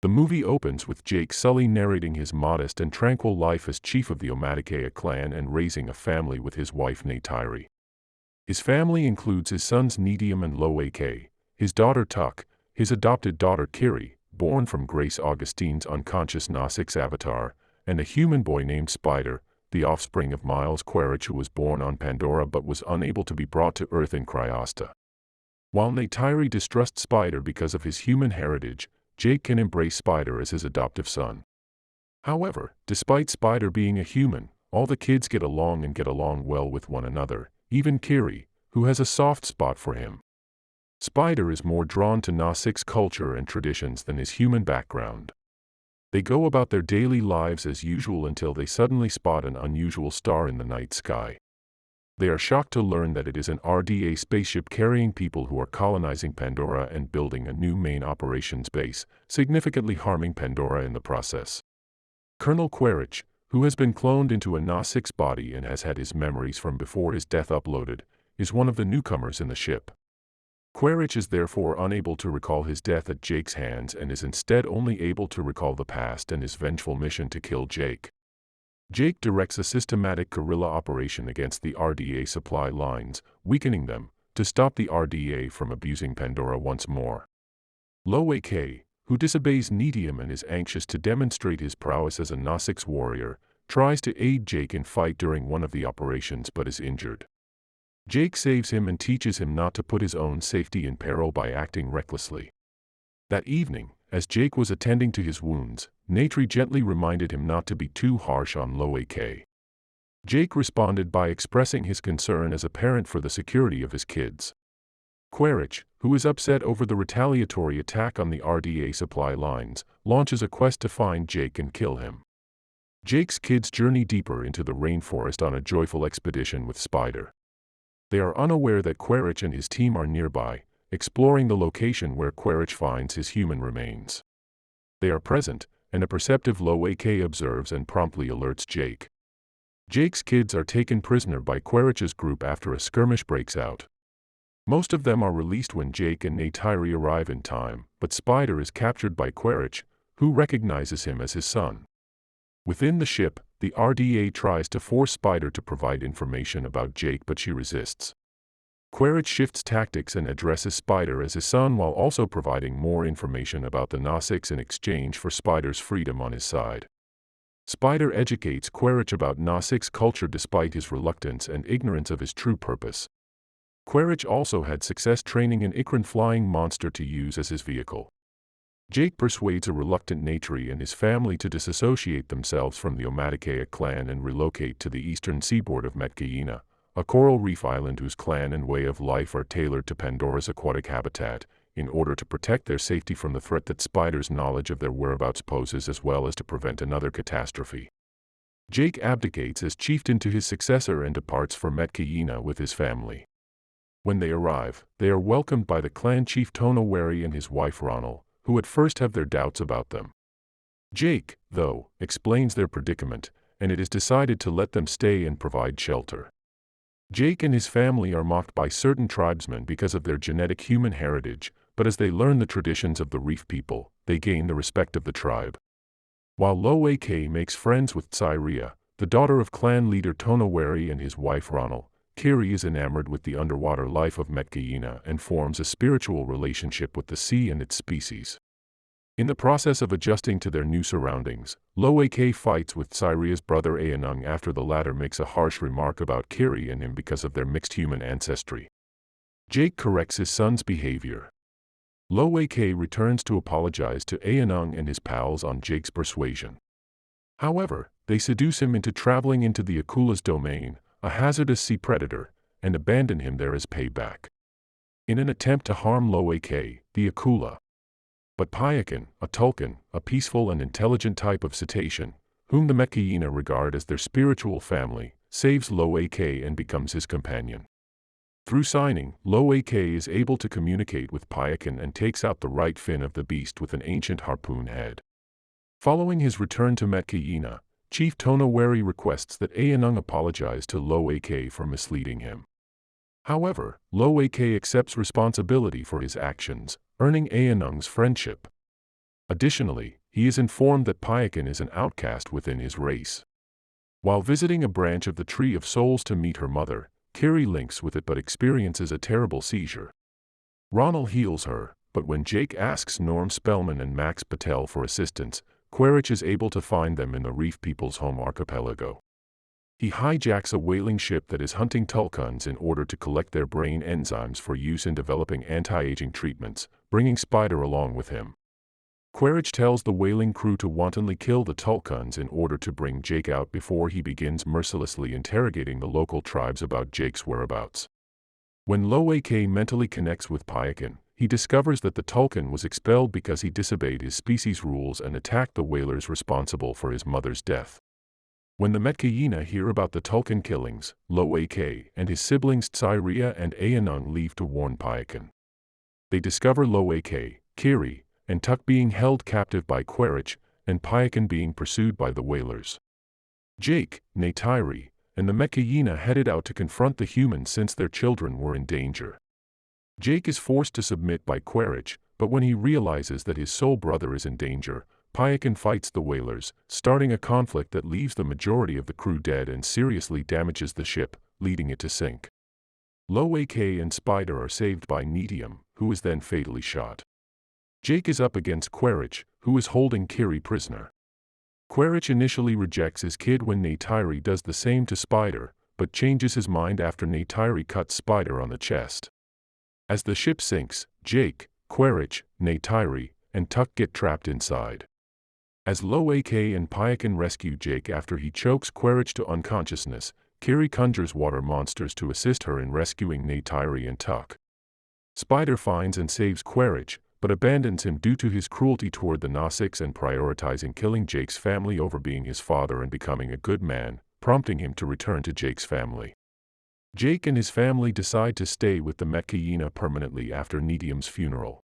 The movie opens with Sully narrating his modest and tranquil life as chief of the Omaticaya clan and raising a family with his wife Neytiri. His family includes his sons Neytiri and Loak, his daughter Tuck, his adopted daughter Kiri, born from Grace Augustine's unconscious Na'Six avatar, and a human boy named Spider, the offspring of Miles Quaritch, who was born on Pandora but was unable to be brought to Earth in cryostasis. While Neytiri distrusts Spider because of his human heritage, Jake can embrace Spider as his adoptive son. However, despite Spider being a human, all the kids get along well with one another, even Kiri, who has a soft spot for him. Spider is more drawn to Na'Six culture and traditions than his human background. They go about their daily lives as usual until they suddenly spot an unusual star in the night sky. They are shocked to learn that it is an RDA spaceship carrying people who are colonizing Pandora and building a new main operations base, significantly harming Pandora in the process. Colonel Quaritch, who has been cloned into a Na'Six body and has had his memories from before his death uploaded, is one of the newcomers in the ship. Quaritch is therefore unable to recall his death at Jake's hands and is instead only able to recall the past and his vengeful mission to kill Jake. Jake directs a systematic guerrilla operation against the RDA supply lines, weakening them, to stop the RDA from abusing Pandora once more. Loak, who disobeys Neytiri and is anxious to demonstrate his prowess as a Na'Six warrior, tries to aid Jake in fight during one of the operations but is injured. Jake saves him and teaches him not to put his own safety in peril by acting recklessly. That evening, as Jake was attending to his wounds, Neytiri gently reminded him not to be too harsh on Loak. Jake responded by expressing his concern as a parent for the security of his kids. Quaritch, who is upset over the retaliatory attack on the RDA supply lines, launches a quest to find Jake and kill him. Jake's kids journey deeper into the rainforest on a joyful expedition with Spider. They are unaware that Quaritch and his team are nearby, exploring the location where Quaritch finds his human remains. They are present, and a perceptive Loak observes and promptly alerts Jake. Jake's kids are taken prisoner by Quaritch's group after a skirmish breaks out. Most of them are released when Jake and Neytiri arrive in time, but Spider is captured by Quaritch, who recognizes him as his son. Within the ship, the RDA tries to force Spider to provide information about Jake, but she resists. Quaritch shifts tactics and addresses Spider as his son while also providing more information about the Na'Six in exchange for Spider's freedom on his side. Spider educates Quaritch about Na'Six culture despite his reluctance and ignorance of his true purpose. Quaritch also had success training an Ikran flying monster to use as his vehicle. Jake persuades a reluctant Neytiri and his family to disassociate themselves from the Omaticaya clan and relocate to the eastern seaboard of Omaticaya, a coral reef island whose clan and way of life are tailored to Pandora's aquatic habitat, in order to protect their safety from the threat that Spider's knowledge of their whereabouts poses as well as to prevent another catastrophe. Jake abdicates as chieftain to his successor and departs for Omaticaya with his family. When they arrive, they are welcomed by the clan chief Tonawari and his wife Ronald, who at first have their doubts about them. Jake, though, explains their predicament, and it is decided to let them stay and provide shelter. Jake and his family are mocked by certain tribesmen because of their genetic human heritage, but as they learn the traditions of the reef people, they gain the respect of the tribe. While Loak makes friends with Sully, the daughter of clan leader Tonawari and his wife Ronald, Kiri is enamored with the underwater life of Omaticaya and forms a spiritual relationship with the sea and its species. In the process of adjusting to their new surroundings, Loak fights with Sully's brother Ayanung after the latter makes a harsh remark about Kiri and him because of their mixed human ancestry. Jake corrects his son's behavior. Loak returns to apologize to Ayanung and his pals on Jake's persuasion. However, they seduce him into traveling into the Akula's domain, a hazardous sea predator, and abandon him there as payback. In an attempt to harm Loak, the Akula. But Payakan, a Tulkan, a peaceful and intelligent type of cetacean, whom the Omaticaya regard as their spiritual family, saves Loak and becomes his companion. Through signing, Loak is able to communicate with Payakan and takes out the right fin of the beast with an ancient harpoon head. Following his return to Omaticaya, Chief Tonawari requests that Ayanung apologize to Loak for misleading him. However, Loak accepts responsibility for his actions, earning Ayanung's friendship. Additionally, he is informed that Payakan is an outcast within his race. While visiting a branch of the Tree of Souls to meet her mother, Kiri links with it but experiences a terrible seizure. Ronald heals her, but when Jake asks Norm Spellman and Max Patel for assistance, Quaritch is able to find them in the Reef People's home archipelago. He hijacks a whaling ship that is hunting Tulkuns in order to collect their brain enzymes for use in developing anti-aging treatments, bringing Spider along with him. Quaritch tells the whaling crew to wantonly kill the Tulkuns in order to bring Jake out before he begins mercilessly interrogating the local tribes about Jake's whereabouts. When Loak mentally connects with Payakan, he discovers that the Tulkun was expelled because he disobeyed his species rules and attacked the whalers responsible for his mother's death. When the Metkayina hear about the Tulkun killings, Loak and his siblings Tsairia and Ayanung leave to warn Payakan. They discover Loak, Kiri, and Tuck being held captive by Quaritch, and Payakan being pursued by the whalers. Jake, Neytiri, and the Metkayina headed out to confront the humans since their children were in danger. Jake is forced to submit by Quaritch, but when he realizes that his soul brother is in danger, Payakan fights the whalers, starting a conflict that leaves the majority of the crew dead and seriously damages the ship, leading it to sink. Loak and Spider are saved by Neytiri, who is then fatally shot. Jake is up against Quaritch, who is holding Kiri prisoner. Quaritch initially rejects his kid when Neytiri does the same to Spider, but changes his mind after Neytiri cuts Spider on the chest. As the ship sinks, Jake, Quaritch, Neytiri, and Tuck get trapped inside. As Loak and Payakan rescue Jake after he chokes Quaritch to unconsciousness, Kiri conjures water monsters to assist her in rescuing Neytiri and Tuck. Spider finds and saves Quaritch, but abandons him due to his cruelty toward the Nausicaa and prioritizing killing Jake's family over being his father and becoming a good man, prompting him to return to Jake's family. Jake and his family decide to stay with the Metkayina permanently after Neytiri's funeral.